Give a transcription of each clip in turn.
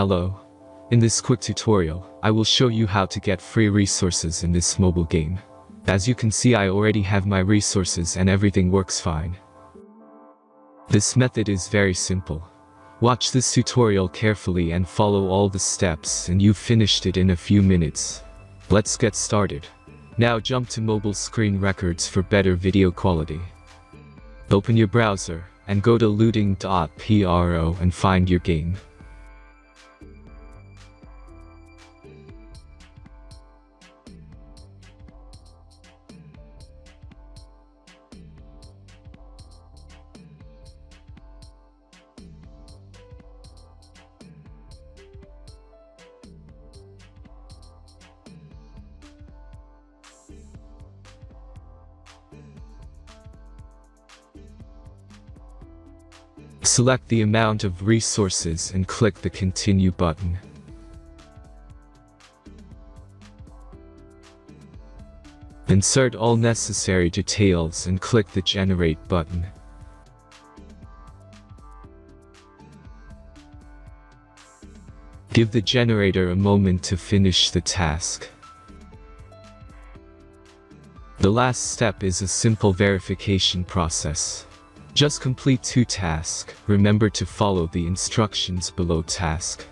Hello. In this quick tutorial, I will show you how to get free resources in this mobile game. As you can see, I already have my resources and everything works fine. This method is very simple. Watch this tutorial carefully and follow all the steps and you've finished it in a few minutes. Let's get started. Now jump to mobile screen records for better video quality. Open your browser and go to looting.pro and find your game. Select the amount of resources and click the Continue button. Insert all necessary details and click the Generate button. Give the generator a moment to finish the task. The last step is a simple verification process. Just complete 2 tasks. Remember to follow the instructions below task.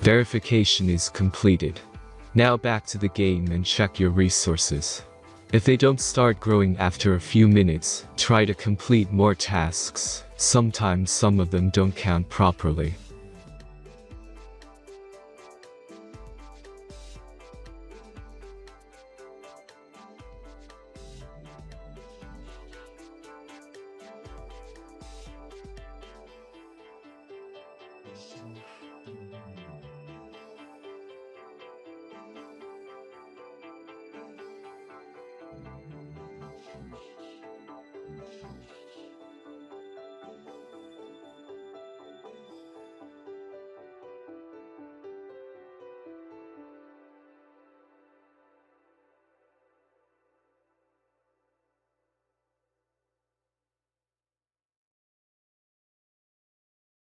Verification is completed. Now back to the game and check your resources. If they don't start growing after a few minutes, try to complete more tasks. Sometimes some of them don't count properly.